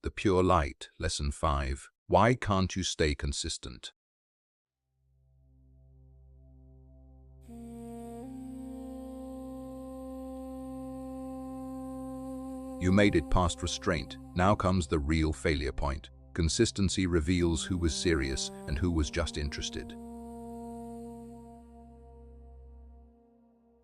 the pure light. Lesson 5. Why can't you stay consistent? You made it past restraint. Now comes the real failure point. Consistency reveals who was serious and who was just interested.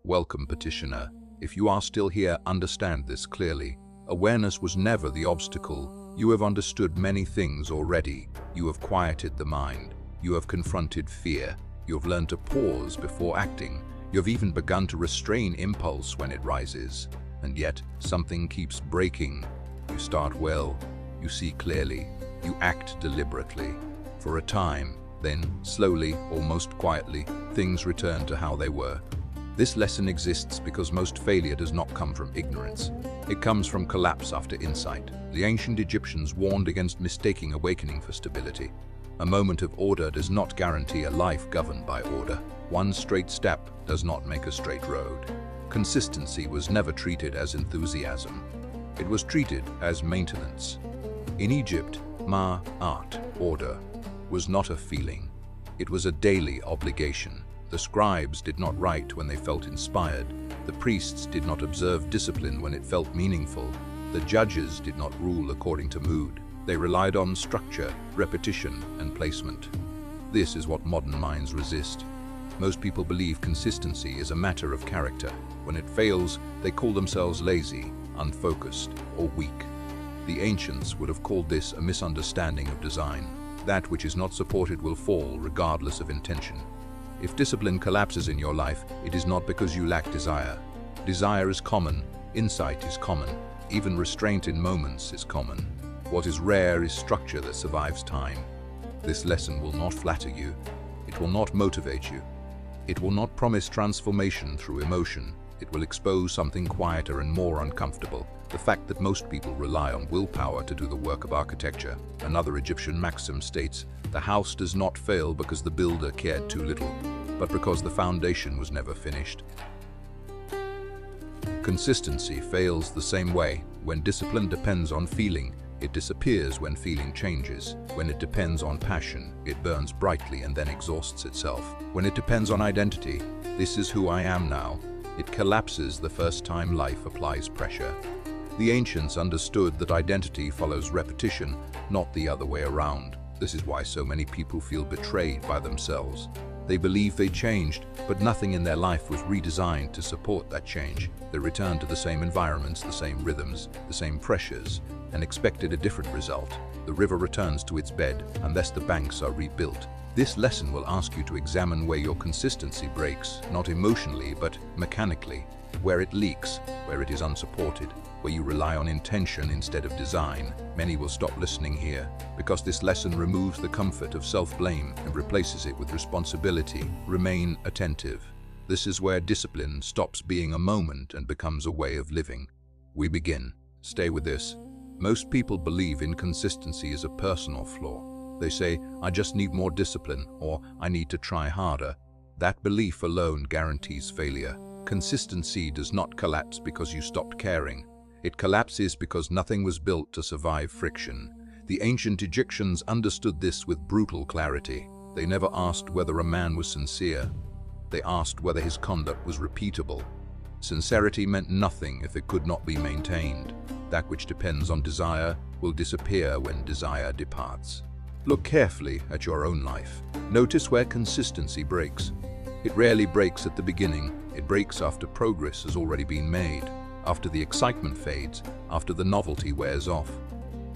Welcome, petitioner. If you are still here, understand this clearly. Awareness was never the obstacle. You have understood many things already. You have quieted the mind. You have confronted fear. You have learned to pause before acting. You have even begun to restrain impulse when it rises. And yet, something keeps breaking. You start well. You see clearly. You act deliberately. For a time, then, slowly, almost quietly, things return to how they were. This lesson exists because most failure does not come from ignorance. It comes from collapse after insight. The ancient Egyptians warned against mistaking awakening for stability. A moment of order does not guarantee a life governed by order. One straight step does not make a straight road. Consistency was never treated as enthusiasm. It was treated as maintenance. In Egypt, art, order, was not a feeling. It was a daily obligation. The scribes did not write when they felt inspired. The priests did not observe discipline when it felt meaningful. The judges did not rule according to mood. They relied on structure, repetition, and placement. This is what modern minds resist. Most people believe consistency is a matter of character. When it fails, they call themselves lazy, unfocused, or weak. The ancients would have called this a misunderstanding of design. That which is not supported will fall regardless of intention. If discipline collapses in your life, it is not because you lack desire. Desire is common, insight is common, even restraint in moments is common. What is rare is structure that survives time. This lesson will not flatter you. It will not motivate you. It will not promise transformation through emotion. It will expose something quieter and more uncomfortable. The fact that most people rely on willpower to do the work of architecture. Another Egyptian maxim states, "The house does not fail because the builder cared too little, but because the foundation was never finished." Consistency fails the same way. When discipline depends on feeling, it disappears when feeling changes. When it depends on passion, it burns brightly and then exhausts itself. When it depends on identity, "This is who I am now," it collapses the first time life applies pressure. The ancients understood that identity follows repetition, not the other way around. This is why so many people feel betrayed by themselves. They believe they changed, but nothing in their life was redesigned to support that change. They returned to the same environments, the same rhythms, the same pressures, and expected a different result. The river returns to its bed unless the banks are rebuilt. This lesson will ask you to examine where your consistency breaks, not emotionally, but mechanically, where it leaks, where it is unsupported, where you rely on intention instead of design. Many will stop listening here, because this lesson removes the comfort of self-blame and replaces it with responsibility. Remain attentive. This is where discipline stops being a moment and becomes a way of living. We begin. Stay with this. Most people believe inconsistency is a personal flaw. They say, "I just need more discipline," or "I need to try harder." That belief alone guarantees failure. Consistency does not collapse because you stopped caring. It collapses because nothing was built to survive friction. The ancient Egyptians understood this with brutal clarity. They never asked whether a man was sincere. They asked whether his conduct was repeatable. Sincerity meant nothing if it could not be maintained. That which depends on desire will disappear when desire departs. Look carefully at your own life. Notice where consistency breaks. It rarely breaks at the beginning. It breaks after progress has already been made, after the excitement fades, after the novelty wears off,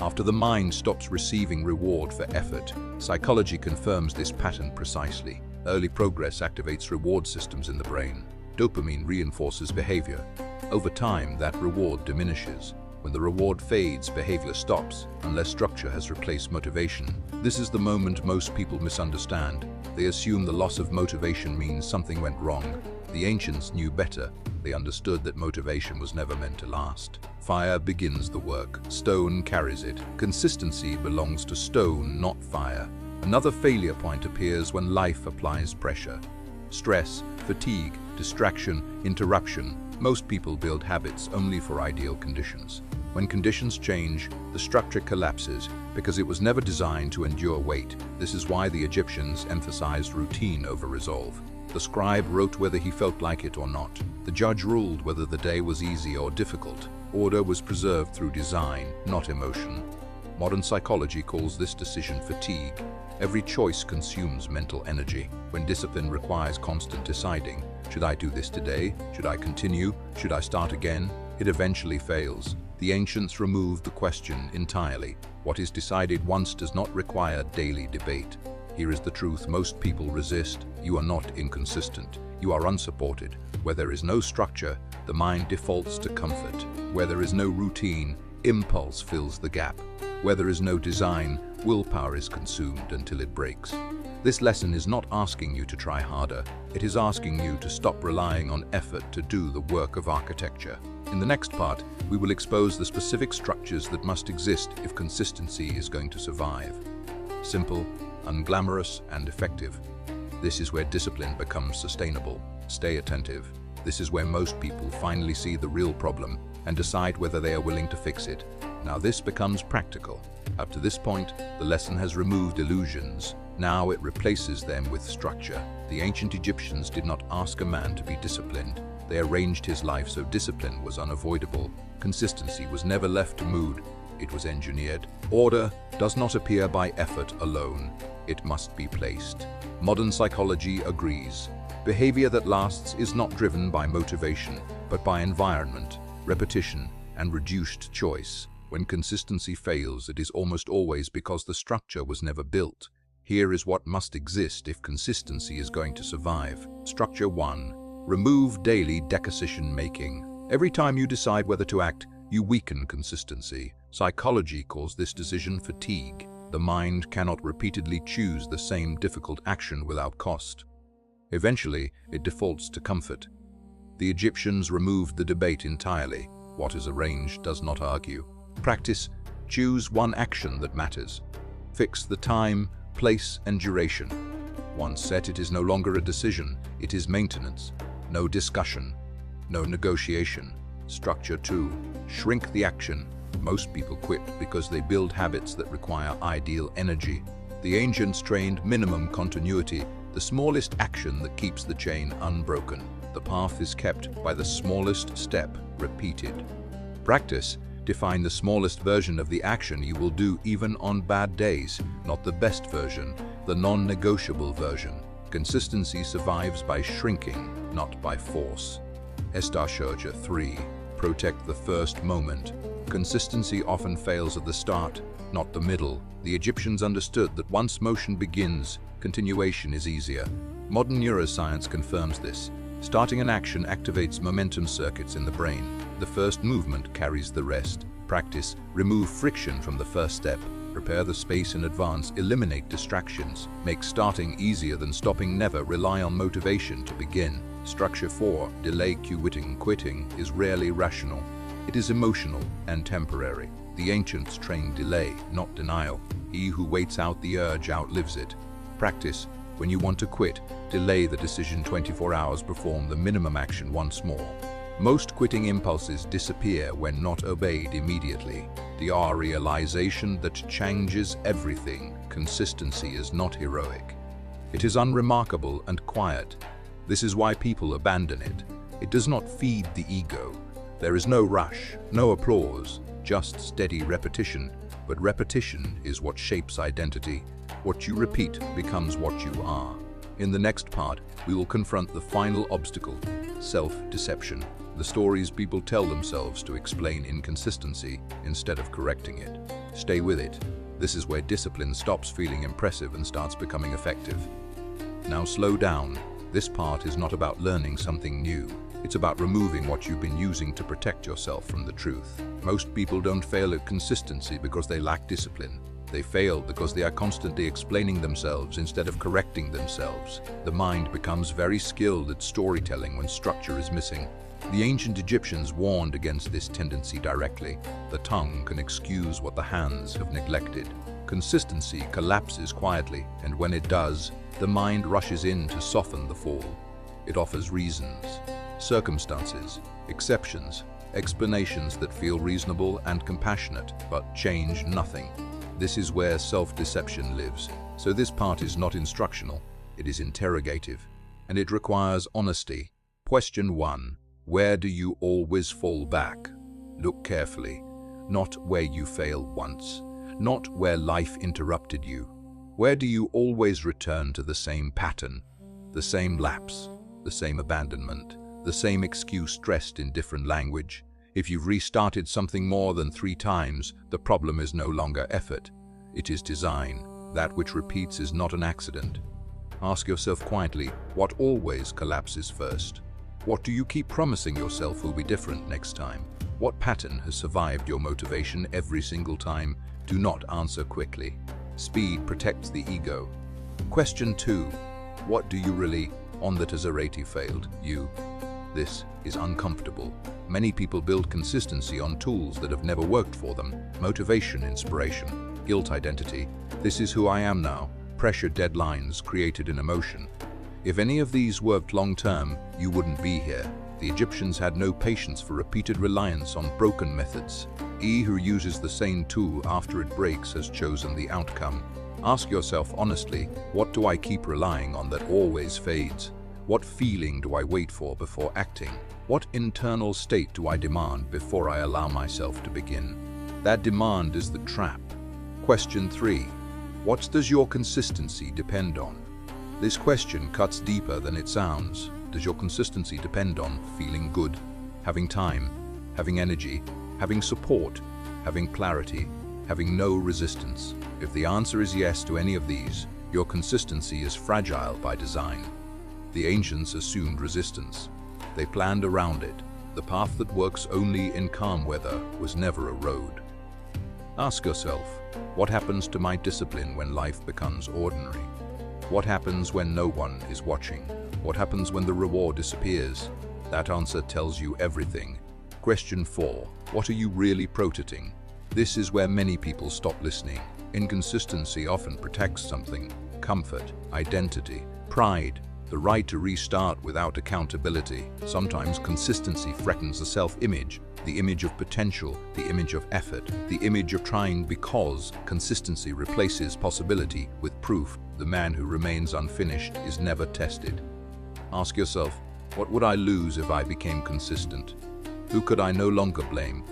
after the mind stops receiving reward for effort. Psychology confirms this pattern precisely. Early progress activates reward systems in the brain. Dopamine reinforces behavior. Over time, that reward diminishes. When the reward fades, behavior stops, unless structure has replaced motivation. This is the moment most people misunderstand. They assume the loss of motivation means something went wrong. The ancients knew better. They understood that motivation was never meant to last. Fire begins the work. Stone carries it. Consistency belongs to stone, not fire. Another failure point appears when life applies pressure. Stress, fatigue, distraction, interruption. Most people build habits only for ideal conditions. When conditions change, the structure collapses because it was never designed to endure weight. This is why the Egyptians emphasized routine over resolve. The scribe wrote whether he felt like it or not. The judge ruled whether the day was easy or difficult. Order was preserved through design, not emotion. Modern psychology calls this decision fatigue. Every choice consumes mental energy. When discipline requires constant deciding, should I do this today? Should I continue? Should I start again? It eventually fails. The ancients removed the question entirely. What is decided once does not require daily debate. Here is the truth most people resist. You are not inconsistent. You are unsupported. Where there is no structure, the mind defaults to comfort. Where there is no routine, impulse fills the gap. Where there is no design, willpower is consumed until it breaks. This lesson is not asking you to try harder. It is asking you to stop relying on effort to do the work of architecture. In the next part, we will expose the specific structures that must exist if consistency is going to survive. Simple, unglamorous, and effective. This is where discipline becomes sustainable. Stay attentive. This is where most people finally see the real problem and decide whether they are willing to fix it. Now this becomes practical. Up to this point, the lesson has removed illusions. Now it replaces them with structure. The ancient Egyptians did not ask a man to be disciplined. They arranged his life so discipline was unavoidable. Consistency was never left to mood. It was engineered. Order does not appear by effort alone. It must be placed. Modern psychology agrees. Behavior that lasts is not driven by motivation, but by environment, repetition, and reduced choice. When consistency fails, it is almost always because the structure was never built. Here is what must exist if consistency is going to survive. Structure 1. Remove daily decision-making. Every time you decide whether to act, you weaken consistency. Psychology calls this decision fatigue. The mind cannot repeatedly choose the same difficult action without cost. Eventually, it defaults to comfort. The Egyptians removed the debate entirely. What is arranged does not argue. Practice. Choose one action that matters. Fix the time, place, and duration. Once set, it is no longer a decision. It is maintenance. No discussion. No negotiation. Structure 2. Shrink the action. Most people quit because they build habits that require ideal energy. The ancients trained minimum continuity, the smallest action that keeps the chain unbroken. The path is kept by the smallest step repeated. Practice. Define the smallest version of the action you will do even on bad days, not the best version, the non-negotiable version. Consistency survives by shrinking, not by force. Structure 3. Protect the first moment. Consistency often fails at the start, not the middle. The Egyptians understood that once motion begins, continuation is easier. Modern neuroscience confirms this. Starting an action activates momentum circuits in the brain. The first movement carries the rest. Practice. Remove friction from the first step. Prepare the space in advance. Eliminate distractions. Make starting easier than stopping. Never rely on motivation to begin. Structure 4. Delay quitting is rarely rational. It is emotional and temporary. The ancients trained delay, not denial. He who waits out the urge outlives it. Practice. When you want to quit, delay the decision 24 hours. Perform the minimum action once more. Most quitting impulses disappear when not obeyed immediately. The realization that changes everything. Consistency is not heroic. It is unremarkable and quiet. This is why people abandon it. It does not feed the ego. There is no rush, no applause, just steady repetition. But repetition is what shapes identity. What you repeat becomes what you are. In the next part, we will confront the final obstacle, self-deception. The stories people tell themselves to explain inconsistency instead of correcting it. Stay with it. This is where discipline stops feeling impressive and starts becoming effective. Now slow down. This part is not about learning something new. It's about removing what you've been using to protect yourself from the truth. Most people don't fail at consistency because they lack discipline. They fail because they are constantly explaining themselves instead of correcting themselves. The mind becomes very skilled at storytelling when structure is missing. The ancient Egyptians warned against this tendency directly. The tongue can excuse what the hands have neglected. Consistency collapses quietly, and when it does, the mind rushes in to soften the fall. It offers reasons. circumstances, exceptions, explanations that feel reasonable and compassionate, but change nothing. This is where self-deception lives. So this part is not instructional, it is interrogative, and it requires honesty. Question 1. Where do you always fall back? Look carefully. Not where you failed once, not where life interrupted you. Where do you always return to the same pattern, the same lapse, the same abandonment, the same excuse dressed in different language? If you've restarted something more than 3 times, the problem is no longer effort. It is design. That which repeats is not an accident. Ask yourself quietly, what always collapses first? What do you keep promising yourself will be different next time? What pattern has survived your motivation every single time? Do not answer quickly. Speed protects the ego. Question 2. What do you really on that has already failed you? This is uncomfortable. Many people build consistency on tools that have never worked for them. Motivation, inspiration, guilt, identity. This is who I am now. Pressure, deadlines created in emotion. If any of these worked long-term, you wouldn't be here. The Egyptians had no patience for repeated reliance on broken methods. He who uses the same tool after it breaks has chosen the outcome. Ask yourself honestly, what do I keep relying on that always fades? What feeling do I wait for before acting? What internal state do I demand before I allow myself to begin? That demand is the trap. Question 3. What does your consistency depend on? This question cuts deeper than it sounds. Does your consistency depend on feeling good, having time, having energy, having support, having clarity, having no resistance? If the answer is yes to any of these, your consistency is fragile by design. The ancients assumed resistance. They planned around it. The path that works only in calm weather was never a road. Ask yourself, what happens to my discipline when life becomes ordinary? What happens when no one is watching? What happens when the reward disappears? That answer tells you everything. Question 4. What are you really protecting? This is where many people stop listening. Inconsistency often protects something: comfort, identity, pride, the right to restart without accountability. Sometimes consistency threatens the self-image, the image of potential, the image of effort, the image of trying, because consistency replaces possibility with proof. The man who remains unfinished is never tested. Ask yourself, what would I lose if I became consistent? Who could I no longer blame?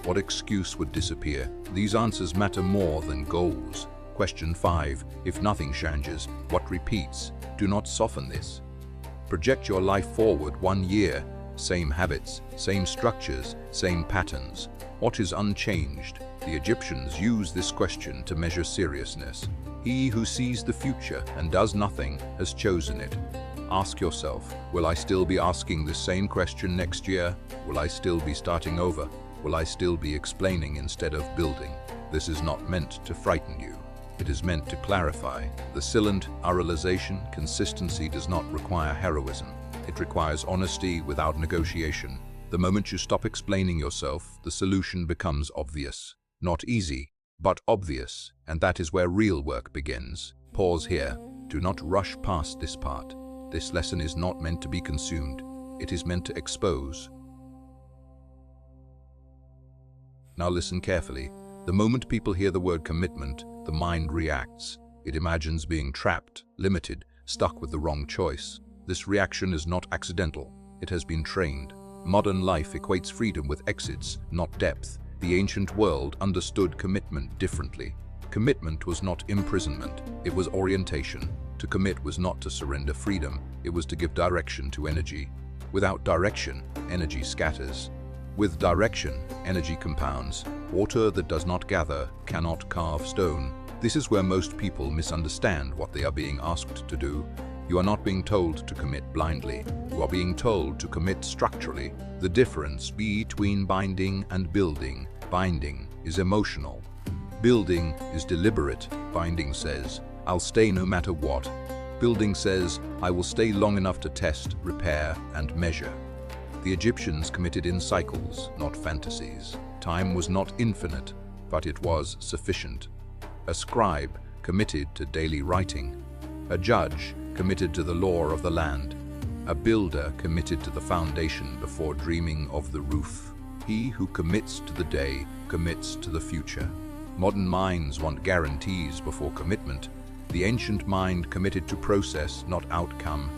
What excuse would disappear? These answers matter more than goals. Question 5. If nothing changes, what repeats? Do not soften this. Project your life forward 1 year. Same habits, same structures, same patterns. What is unchanged? The Egyptians used this question to measure seriousness. He who sees the future and does nothing has chosen it. Ask yourself, will I still be asking the same question next year? Will I still be starting over? Will I still be explaining instead of building? This is not meant to frighten you. It is meant to clarify. The silent realization: consistency does not require heroism. It requires honesty without negotiation. The moment you stop explaining yourself, the solution becomes obvious. Not easy, but obvious, and that is where real work begins. Pause here. Do not rush past this part. This lesson is not meant to be consumed. It is meant to expose. Now listen carefully. The moment people hear the word commitment, the mind reacts. It imagines being trapped, limited, stuck with the wrong choice. This reaction is not accidental. It has been trained. Modern life equates freedom with exits, not depth. The ancient world understood commitment differently. Commitment was not imprisonment, it was orientation. To commit was not to surrender freedom, it was to give direction to energy. Without direction, energy scatters. With direction, energy compounds. Water that does not gather cannot carve stone. This is where most people misunderstand what they are being asked to do. You are not being told to commit blindly. You are being told to commit structurally. The difference between binding and building: binding is emotional. Building is deliberate. Binding says, I'll stay no matter what. Building says, I will stay long enough to test, repair, and measure. The Egyptians committed in cycles, not fantasies. Time was not infinite, but it was sufficient. A scribe committed to daily writing. A judge committed to the law of the land. a builder committed to the foundation before dreaming of the roof. He who commits to the day commits to the future. Modern minds want guarantees before commitment. The ancient mind committed to process, not outcome.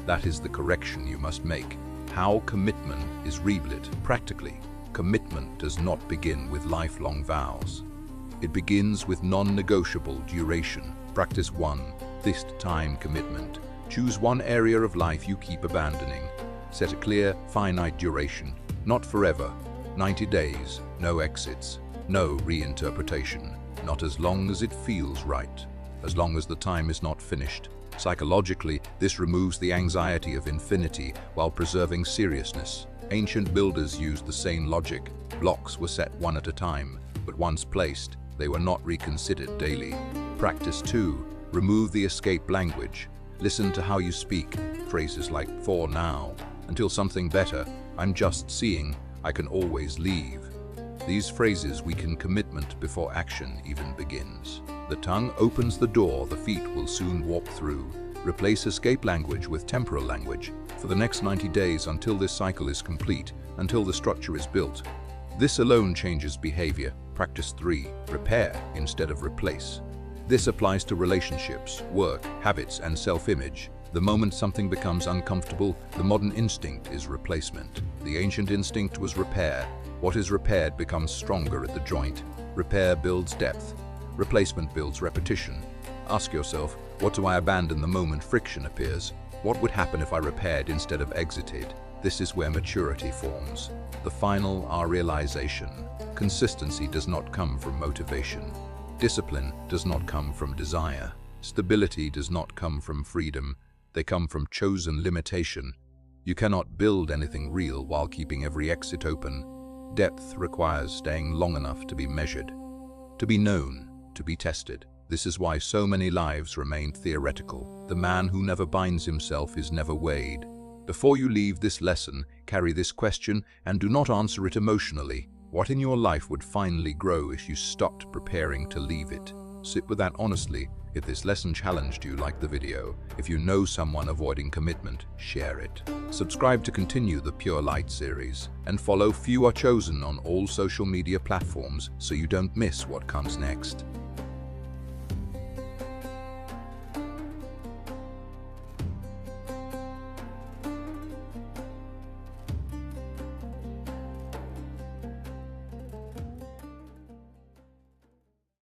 That is the correction you must make. How commitment is rebuilt practically. Commitment does not begin with lifelong vows. It begins with non-negotiable duration. Practice 1. This time commitment. Choose one area of life you keep abandoning. Set a clear, finite duration. Not forever. 90 days. No exits. No reinterpretation. Not as long as it feels right. As long as the time is not finished. Psychologically, this removes the anxiety of infinity while preserving seriousness. Ancient builders used the same logic. Blocks were set one at a time, but once placed, they were not reconsidered daily. Practice 2. Remove the escape language. Listen to how you speak. Phrases like "for now," "until something better," "I'm just seeing," "I can always leave." These phrases weaken commitment before action even begins. The tongue opens the door the feet will soon walk through. Replace escape language with temporal language for the next 90 days until this cycle is complete, until the structure is built. This alone changes behavior. Practice 3. Repair instead of replace. This applies to relationships, work, habits, and self-image. The moment something becomes uncomfortable, the modern instinct is replacement. The ancient instinct was repair. What is repaired becomes stronger at the joint. Repair builds depth. Replacement builds repetition. Ask yourself, what do I abandon the moment friction appears? What would happen if I repaired instead of exited? This is where maturity forms. The final are realization. Consistency does not come from motivation. Discipline does not come from desire. Stability does not come from freedom. They come from chosen limitation. You cannot build anything real while keeping every exit open. Depth requires staying long enough to be measured, to be known, to be tested. This is why so many lives remain theoretical. The man who never binds himself is never weighed. Before you leave this lesson, carry this question and do not answer it emotionally. What in your life would finally grow if you stopped preparing to leave it? Sit with that honestly. If this lesson challenged you, like the video. If you know someone avoiding commitment, share it. Subscribe to continue the Pure Light series and follow Few Are Chosen on all social media platforms so you don't miss what comes next.